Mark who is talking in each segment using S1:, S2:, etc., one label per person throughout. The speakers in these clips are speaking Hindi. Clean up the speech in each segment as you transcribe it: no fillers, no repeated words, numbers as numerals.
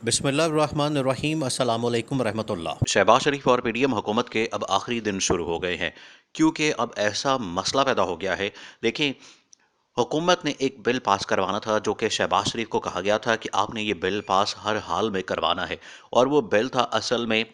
S1: बिस्मिल्लाहिर्रहमानिर्रहीम अस्सलामु अलैकुम रहमतुल्लाह।
S2: शहबाज शरीफ और पीडीएम हुकूमत के अब आखिरी दिन शुरू हो गए हैं, क्योंकि अब ऐसा मसला पैदा हो गया है। देखिए, हुकूमत ने एक बिल पास करवाना था जो कि शहबाज शरीफ को कहा गया था कि आपने ये बिल पास हर हाल में करवाना है। और वो बिल था असल में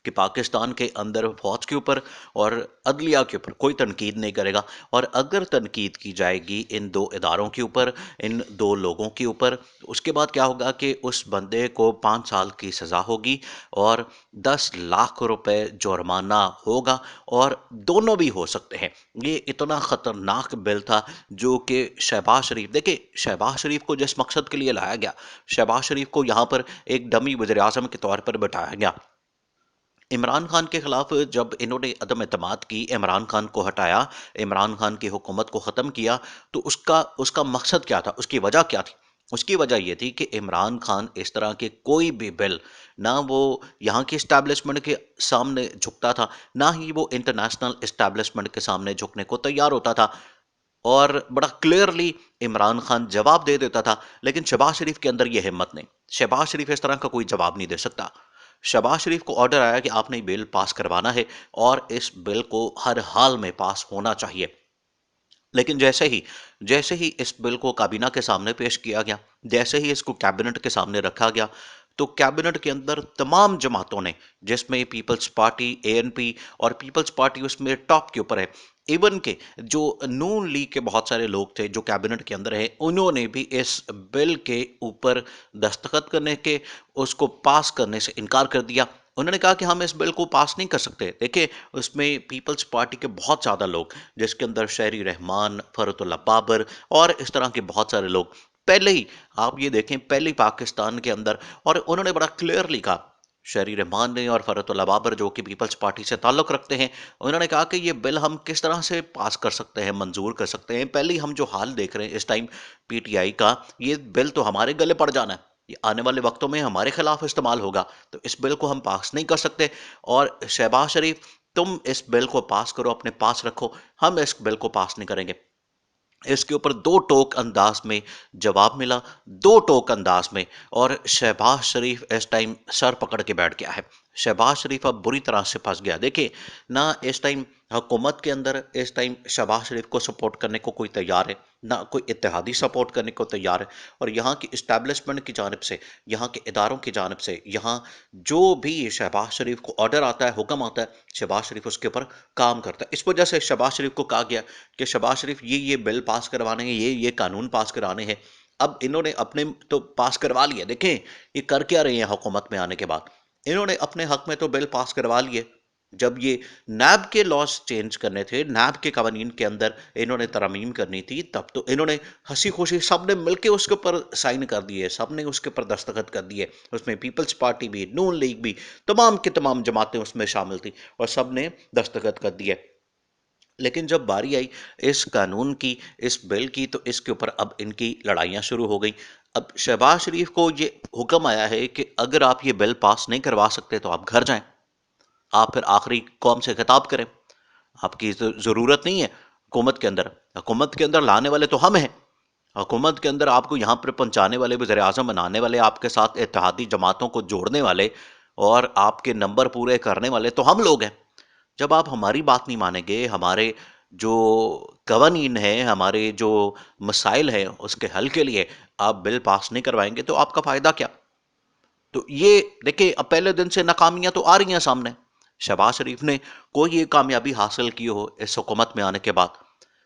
S2: कि पाकिस्तान के अंदर फ़ौज के ऊपर और अदलिया के ऊपर कोई तनकीद नहीं करेगा, और अगर तनकीद की जाएगी इन दो इदारों के ऊपर, इन दो लोगों के ऊपर, उसके बाद क्या होगा कि उस बंदे को 5 साल की सज़ा होगी और 10 लाख रुपए जुर्माना होगा, और दोनों भी हो सकते हैं। ये इतना ख़तरनाक बिल था जो कि शहबाज शरीफ, देखिए शहबाज शरीफ को जिस मकसद के लिए लाया गया, शहबाज शरीफ को यहाँ पर एक डमी वज़ीर आज़म के तौर पर बैठाया गया। इमरान खान के खिलाफ जब इन्होंने अदम एतमाद की, इमरान खान को हटाया, इमरान खान की हुकूमत को ख़त्म किया, तो उसका उसका मकसद क्या था, उसकी वजह क्या थी? उसकी वजह ये थी कि इमरान खान इस तरह के कोई भी बिल, ना वो यहाँ की इस्टेब्लिशमेंट के सामने झुकता था, ना ही वो इंटरनेशनल इस्टेब्लिशमेंट के सामने झुकने को तैयार होता था, और बड़ा क्लियरली इमरान खान जवाब दे देता था। लेकिन शहबाज शरीफ के अंदर ये हिम्मत नहीं। शहबाज शरीफ इस तरह का कोई जवाब नहीं दे सकता। शहबाज शरीफ को ऑर्डर आया कि आपने बिल पास करवाना है और इस बिल को हर हाल में पास होना चाहिए। लेकिन जैसे ही इस बिल को काबीना के सामने पेश किया गया, जैसे ही इसको कैबिनेट के सामने रखा गया, तो कैबिनेट के अंदर तमाम जमातों ने, जिसमें पीपल्स पार्टी, एएनपी और पीपल्स पार्टी उसमें टॉप के ऊपर है, इवन के जो नून लीग के बहुत सारे लोग थे जो कैबिनेट के अंदर हैं, उन्होंने भी इस बिल के ऊपर दस्तखत करने के, उसको पास करने से इनकार कर दिया। उन्होंने कहा कि हम इस बिल को पास नहीं कर सकते। देखिए, उसमें पीपल्स पार्टी के बहुत ज़्यादा लोग, जिसके अंदर शहरी रहमान, फ़रतुल्लाह बाबर और इस तरह के बहुत सारे लोग, पहले ही, आप ये देखें, पहले ही पाकिस्तान के अंदर, और उन्होंने बड़ा क्लियरली कहा, शहरी रहमान ने और फ़रतुल्लाह बाबर जो कि पीपल्स पार्टी से ताल्लुक़ रखते हैं, उन्होंने कहा कि ये बिल हम किस तरह से पास कर सकते हैं, मंजूर कर सकते हैं। पहले ही हम जो हाल देख रहे हैं इस टाइम पीटीआई का, ये बिल तो हमारे गले पड़ जाना है, ये आने वाले वक्तों में हमारे खिलाफ इस्तेमाल होगा, तो इस बिल को हम पास नहीं कर सकते। और शहबाज शरीफ, तुम इस बिल को पास करो, अपने पास रखो, हम इस बिल को पास नहीं करेंगे। इसके ऊपर दो टोक अंदाज में जवाब मिला, दो टोक अंदाज में, और शहबाज शरीफ इस टाइम सर पकड़ के बैठ गया है। शहबाज शरीफ अब बुरी तरह से फंस गया। देखिए ना, इस टाइम हुकूमत के अंदर इस टाइम शहबाज शरीफ को सपोर्ट करने को कोई तैयार है, ना कोई इत्तेहादी सपोर्ट करने को तैयार है, और यहाँ की इस्टेब्लिशमेंट की जानब से, यहाँ के इदारों की जानब से, यहाँ जो भी शहबाज शरीफ को ऑर्डर आता है, हुक्म आता है, शहबाज शरीफ उसके ऊपर काम करता है। इस वजह से शहबाज शरीफ को कहा गया कि शहबाज शरीफ ये बिल पास करवाने हैं, ये कानून पास कराने हैं। अब इन्होंने अपने तो पास करवा लिया। देखें ये कर क्या रहे हैं हुकूमत में आने के बाद, इन्होंने अपने हक में तो बिल पास करवा लिए। जब ये नैब के लॉज चेंज करने थे, नैब के कवानीन के अंदर इन्होंने तरमीम करनी थी, तब तो इन्होंने हंसी खुशी सबने मिलकर उसके ऊपर साइन कर दिए, सबने उसके ऊपर दस्तखत कर दिए। उसमें पीपल्स पार्टी भी, नून लीग भी, तमाम की तमाम जमातें उसमें शामिल थी, और सबने दस्तखत कर दिए। लेकिन जब बारी आई इस कानून की, इस बिल की, तो इसके ऊपर अब इनकी लड़ाइयाँ शुरू हो गई। अब शहबाज शरीफ को ये हुक्म आया है कि अगर आप ये बिल पास नहीं करवा सकते तो आप घर जाएं, आप फिर आखिरी कौम से खिताब करें, आपकी ज़रूरत नहीं है हुकूमत के अंदर। हुकूमत के अंदर लाने वाले तो हम हैं, हुकूमत के अंदर आपको यहाँ पर पहुँचाने वाले, वज़ीर आज़म बनाने वाले, आपके साथ इत्तेहादी जमातों को जोड़ने वाले और आपके नंबर पूरे करने वाले तो हम लोग हैं। जब आप हमारी बात नहीं मानेंगे, हमारे जो कवानीन हैं, हमारे जो मसाइल हैं, उसके हल के लिए आप बिल पास नहीं करवाएंगे, तो आपका फ़ायदा क्या? तो ये देखिए, अब पहले दिन से नाकामियां तो आ रही हैं सामने। शहबाज शरीफ ने कोई ये कामयाबी हासिल की हो इस हुकूमत में आने के बाद,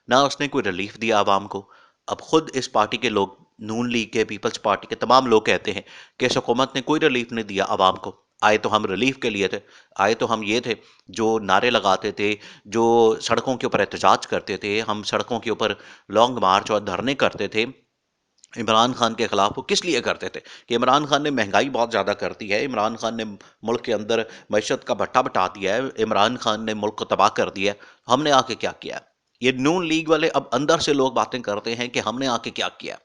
S2: ना उसने कोई रिलीफ दिया आवाम को। अब खुद इस पार्टी के लोग, नून लीग के, पीपल्स पार्टी के तमाम लोग कहते हैं कि इस हुकूमत ने कोई रिलीफ नहीं दिया आवाम को। आए तो हम रिलीफ के लिए थे, आए तो हम ये थे जो नारे लगाते थे, जो सड़कों के ऊपर एहतजाज करते थे, हम सड़कों के ऊपर लॉन्ग मार्च और धरने करते थे इमरान खान के खिलाफ। वो किस लिए करते थे? कि इमरान खान ने महंगाई बहुत ज़्यादा कर दी है, इमरान खान ने मुल्क के अंदर मईशत का भट्टा बटा दिया है, इमरान खान ने मुल्क को तबाह कर दिया है। हमने आके क्या किया? ये नून लीग वाले अब अंदर से लोग बातें करते हैं कि हमने आके क्या किया।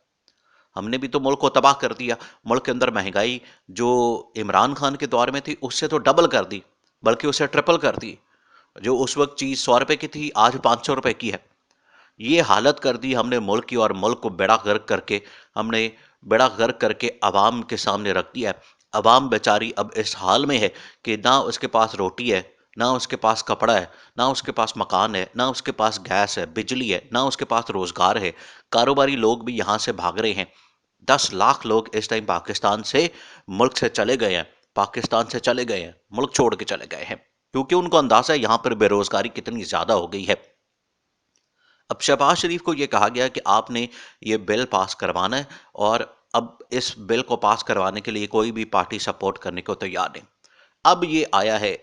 S2: हमने भी तो मुल्क को तबाह कर दिया। मुल्क के अंदर महंगाई जो इमरान खान के दौर में थी उससे तो डबल कर दी, बल्कि उससे ट्रिपल कर दी। जो उस वक्त चीज़ 100 रुपए की थी, आज 500 रुपए की है। ये हालत कर दी हमने मुल्क की, और मुल्क को बेड़ा गर्क करके हमने बेड़ा गर्क करके अवाम के सामने रख दिया है। अवाम बेचारी अब इस हाल में है कि ना उसके पास रोटी है, ना उसके पास कपड़ा है, ना उसके पास मकान है, ना उसके पास गैस है, बिजली है, ना उसके पास रोजगार है। कारोबारी लोग भी यहाँ से भाग रहे हैं। 10 लाख लोग इस टाइम पाकिस्तान से मुल्क से चले गए हैं, पाकिस्तान से चले गए हैं, मुल्क छोड़ के चले गए हैं, क्योंकि उनको अंदाजा है यहाँ पर बेरोजगारी कितनी ज्यादा हो गई है। अब शहबाज शरीफ को यह कहा गया कि आपने ये बिल पास करवाना है, और अब इस बिल को पास करवाने के लिए कोई भी पार्टी सपोर्ट करने को तैयार नहीं। अब ये आया है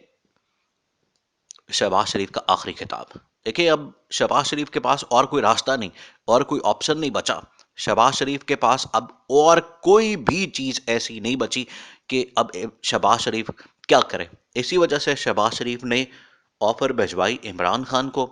S2: शहबाज शरीफ का आखिरी खिताब। देखिए, अब शहबाज शरीफ के पास और कोई रास्ता नहीं, और कोई ऑप्शन नहीं बचा। शहबाज शरीफ के पास अब और कोई भी चीज ऐसी नहीं बची कि अब शहबाज शरीफ क्या करे। इसी वजह से शहबाज शरीफ ने ऑफर भिजवाई इमरान खान को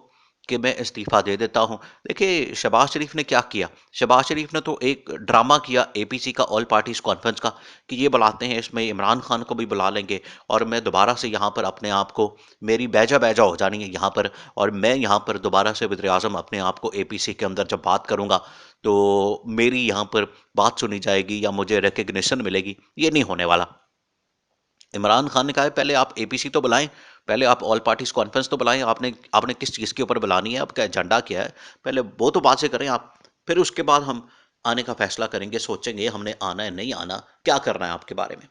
S2: कि मैं इस्तीफा दे देता हूं। देखिए, शहबाज शरीफ ने क्या किया। शहबाज शरीफ ने तो एक ड्रामा किया एपीसी का, ऑल पार्टीज कॉन्फ्रेंस का, कि ये बुलाते हैं, इसमें इमरान खान को भी बुला लेंगे और मैं दोबारा से यहाँ पर अपने आप को, मेरी बैजा बैजा हो जानी है यहाँ पर, और मैं यहाँ पर दोबारा से वज़ीर आज़म अपने आप को एपीसी के अंदर जब बात करूंगा तो मेरी यहाँ पर बात सुनी जाएगी या मुझे रिकग्निशन मिलेगी। ये नहीं होने वाला। इमरान खान ने कहा है पहले आप एपीसी तो बुलाएं, पहले आप ऑल पार्टीज कॉन्फ्रेंस तो बुलाएं, आपने आपने किस चीज़ के ऊपर बुलानी है, आपका एजेंडा क्या है, पहले वो तो बात से करें आप। फिर उसके बाद हम आने का फैसला करेंगे, सोचेंगे हमने आना है नहीं आना, क्या करना है आपके बारे में।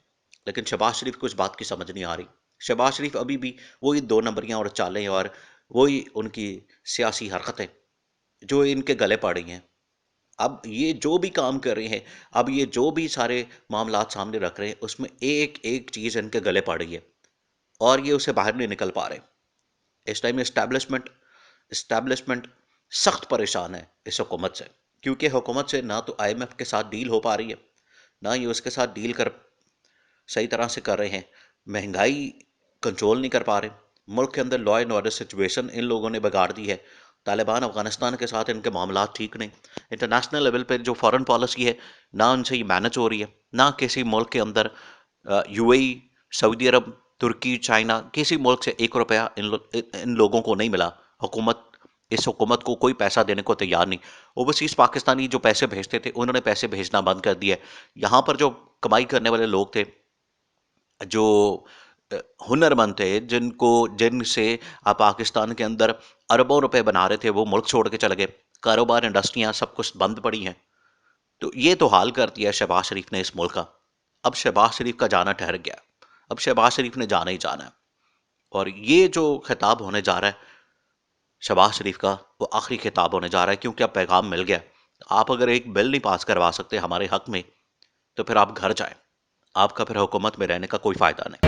S2: लेकिन शहबाज शरीफ को इस बात की समझ नहीं आ रही। शहबाज शरीफ अभी भी वही दो नंबरियां और चालें और वही उनकी सियासी हरकतें जो इनके गले पड़ रही हैं। अब ये जो भी काम कर रहे हैं, अब ये जो भी सारे मामलात सामने रख रहे हैं, उसमें एक एक चीज़ इनके गले पड़ रही है और ये उससे बाहर नहीं निकल पा रहे। इस टाइम एस्टैब्लिशमेंट एस्टैब्लिशमेंट सख्त परेशान है इस हुकूमत से, क्योंकि हुकूमत से ना तो आईएमएफ के साथ डील हो पा रही है, ना ये उसके साथ डील कर सही तरह से कर रहे हैं। महंगाई कंट्रोल नहीं कर पा रहे। मुल्क के अंदर law and order situation in लोगों ने बिगाड़ दी है। तालिबान अफगानिस्तान के साथ इनके मामला ठीक नहीं। इंटरनेशनल लेवल पर जो फॉरेन पॉलिसी है, ना उनसे ये मैनेज हो रही है, ना किसी मुल्क के अंदर यूएई, सऊदी अरब, तुर्की, चाइना, किसी मुल्क से 1 रुपया इन लोगों को नहीं मिला। हुकूमत इस हुकूमत को कोई पैसा देने को तैयार नहीं। ओवरसीज पाकिस्तानी जो पैसे भेजते थे, उन्होंने पैसे भेजना बंद कर दिया है। यहाँ पर जो कमाई करने वाले लोग थे, जो अ, हुनरमंद थे, जिनसे आप पाकिस्तान के अंदर अरबों रुपए बना रहे थे, वो मुल्क छोड़ के चले गए। कारोबार, इंडस्ट्रियां सब कुछ बंद पड़ी हैं। तो ये तो हाल कर दिया शहबाज शरीफ ने इस मुल्क का। अब शहबाज शरीफ का जाना ठहर गया। अब शहबाज शरीफ ने जाना ही जाना है। और ये जो खिताब होने जा रहा है शहबाज शरीफ का, वो आखिरी खिताब होने जा रहा है, क्योंकि अब पैगाम मिल गया। आप अगर एक बिल नहीं पास करवा सकते हमारे हक में, तो फिर आप घर जाएं। आपका फिर हुकूमत में रहने का कोई फायदा नहीं।